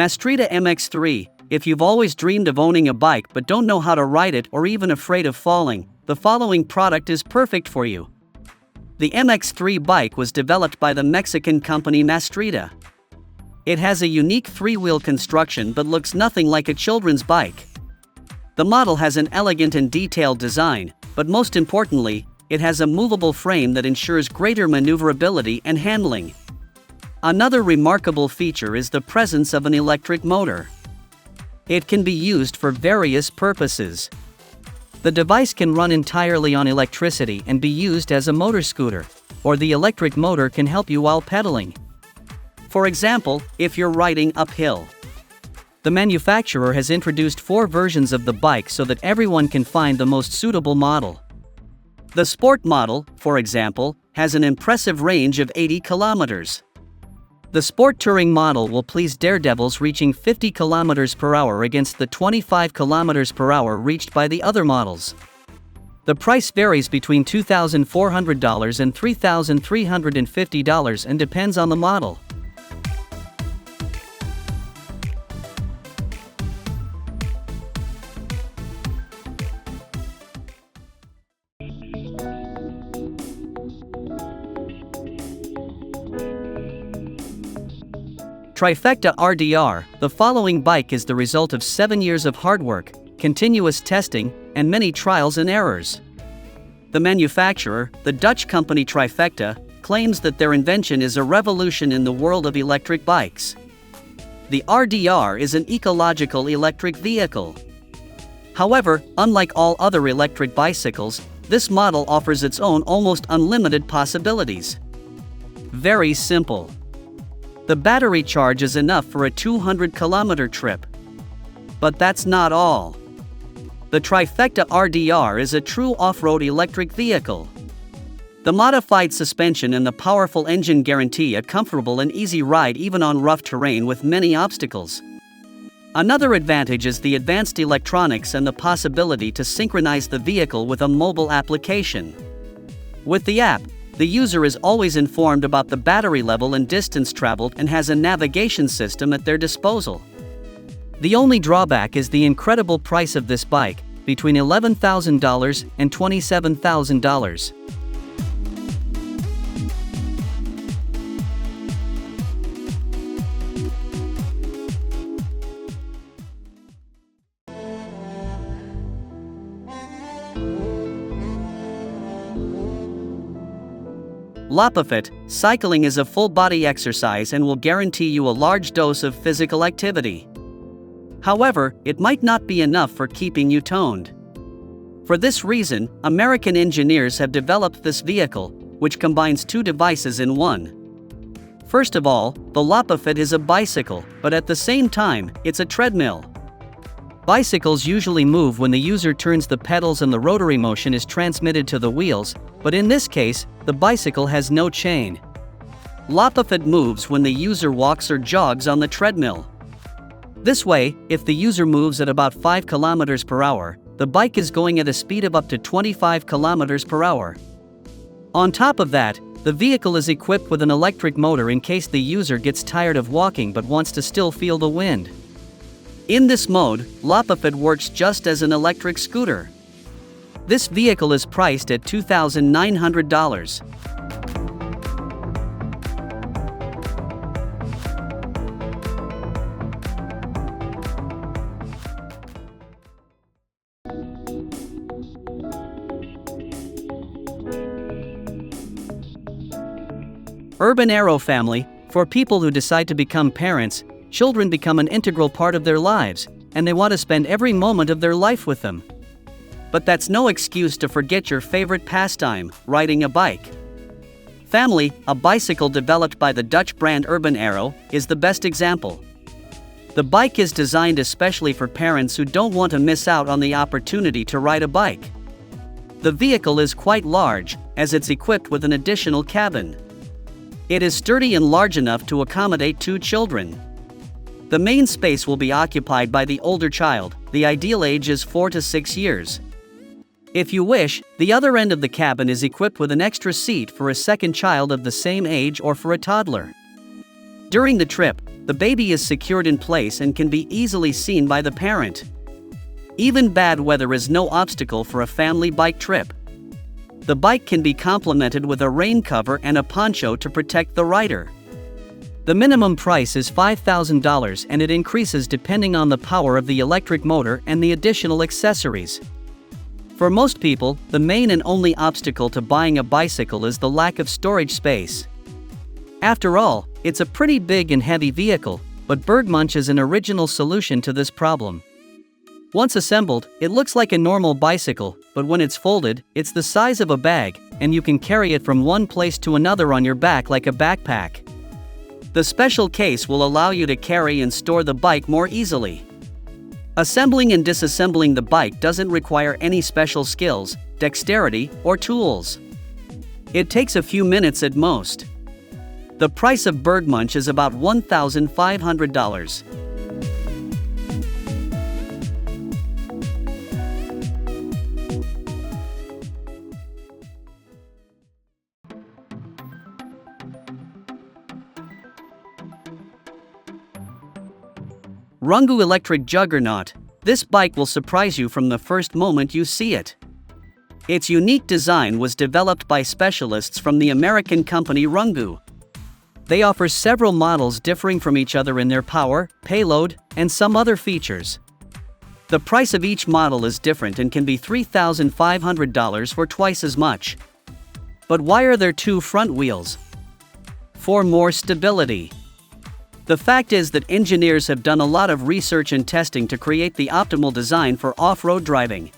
Mastreta MX3. If you've always dreamed of owning a bike but don't know how to ride it or even afraid of falling, the following product is perfect for you. The MX3 bike was developed by the Mexican company Mastreta. It has a unique three-wheel construction but looks nothing like a children's bike. The model has an elegant and detailed design, but most importantly, it has a movable frame that ensures greater maneuverability and handling. Another remarkable feature is the presence of an electric motor. It can be used for various purposes. The device can run entirely on electricity and be used as a motor scooter, or the electric motor can help you while pedaling. For example, if you're riding uphill. The manufacturer has introduced 4 versions of the bike so that everyone can find the most suitable model. The Sport model, for example, has an impressive range of 80 kilometers. The Sport Touring model will please daredevils reaching 50 km per hour against the 25 km per hour reached by the other models. The price varies between $2,400 and $3,350 and depends on the model. Trifecta RDR. The following bike is the result of 7 years of hard work, continuous testing, and many trials and errors. The manufacturer, the Dutch company Trifecta, claims that their invention is a revolution in the world of electric bikes. The RDR is an ecological electric vehicle. However, unlike all other electric bicycles, this model offers its own almost unlimited possibilities. Very simple. The battery charge is enough for a 200-kilometer trip. But that's not all. The Trifecta RDR is a true off-road electric vehicle. The modified suspension and the powerful engine guarantee a comfortable and easy ride even on rough terrain with many obstacles. Another advantage is the advanced electronics and the possibility to synchronize the vehicle with a mobile application. With the app, the user is always informed about the battery level and distance traveled and has a navigation system at their disposal. The only drawback is the incredible price of this bike, between $11,000 and $27,000. Lopifit. Cycling is a full-body exercise and will guarantee you a large dose of physical activity. However, it might not be enough for keeping you toned. For this reason, American engineers have developed this vehicle, which combines 2 devices in one. First of all, the Lopifit is a bicycle, but at the same time, it's a treadmill. Bicycles usually move when the user turns the pedals and the rotary motion is transmitted to the wheels, but in this case, the bicycle has no chain. Lopifit moves when the user walks or jogs on the treadmill. This way, if the user moves at about 5 km per hour, the bike is going at a speed of up to 25 km per hour. On top of that, the vehicle is equipped with an electric motor in case the user gets tired of walking but wants to still feel the wind. In this mode, Lopifit works just as an electric scooter. This vehicle is priced at $2,900. Urban Aero family. For people who decide to become parents, children become an integral part of their lives, and they want to spend every moment of their life with them. But that's no excuse to forget your favorite pastime, riding a bike. Family, a bicycle developed by the Dutch brand Urban Aero, is the best example. The bike is designed especially for parents who don't want to miss out on the opportunity to ride a bike. The vehicle is quite large, as it's equipped with an additional cabin. It is sturdy and large enough to accommodate 2 children. The main space will be occupied by the older child. The ideal age is 4 to 6 years. If you wish, the other end of the cabin is equipped with an extra seat for a second child of the same age or for a toddler. During the trip, the baby is secured in place and can be easily seen by the parent. Even bad weather is no obstacle for a family bike trip. The bike can be complemented with a rain cover and a poncho to protect the rider. The minimum price is $5,000 and it increases depending on the power of the electric motor and the additional accessories. For most people, the main and only obstacle to buying a bicycle is the lack of storage space. After all, it's a pretty big and heavy vehicle, but Bergmunch is an original solution to this problem. Once assembled, it looks like a normal bicycle, but when it's folded, it's the size of a bag, and you can carry it from one place to another on your back like a backpack. The special case will allow you to carry and store the bike more easily. Assembling and disassembling the bike doesn't require any special skills, dexterity, or tools. It takes a few minutes at most. The price of Bergmunch is about $1,500. Rungu Electric Juggernaut. This bike will surprise you from the first moment you see it. Its unique design was developed by specialists from the American company Rungu. They offer several models differing from each other in their power, payload, and some other features. The price of each model is different and can be $3,500 or twice as much. But why are there two front wheels? For more stability. The fact is that engineers have done a lot of research and testing to create the optimal design for off-road driving.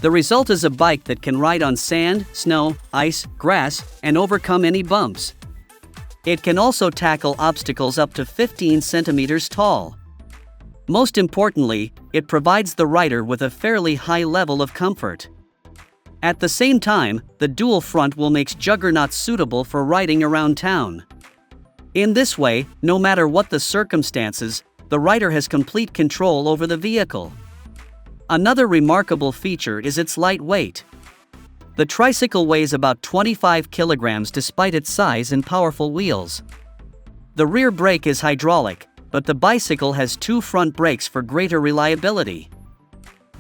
The result is a bike that can ride on sand, snow, ice, grass, and overcome any bumps. It can also tackle obstacles up to 15 centimeters tall. Most importantly, it provides the rider with a fairly high level of comfort. At the same time, the dual front wheel makes Juggernaut suitable for riding around town. In this way, no matter what the circumstances, the rider has complete control over the vehicle. Another remarkable feature is its light weight. The tricycle weighs about 25 kilograms despite its size and powerful wheels. The rear brake is hydraulic, but the bicycle has two front brakes for greater reliability.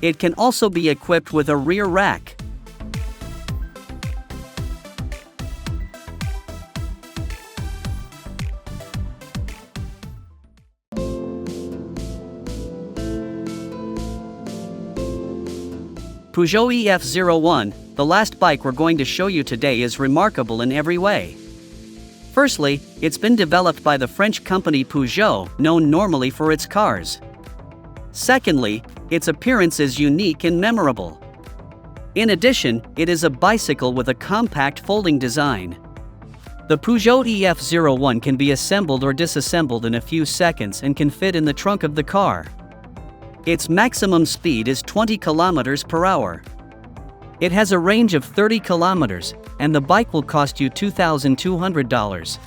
It can also be equipped with a rear rack. Peugeot EF01, the last bike we're going to show you today, is remarkable in every way. Firstly, it's been developed by the French company Peugeot, known normally for its cars. Secondly, its appearance is unique and memorable. In addition, it is a bicycle with a compact folding design. The Peugeot EF01 can be assembled or disassembled in a few seconds and can fit in the trunk of the car. Its maximum speed is 20 kilometers per hour. It has a range of 30 kilometers, and the bike will cost you $2,200.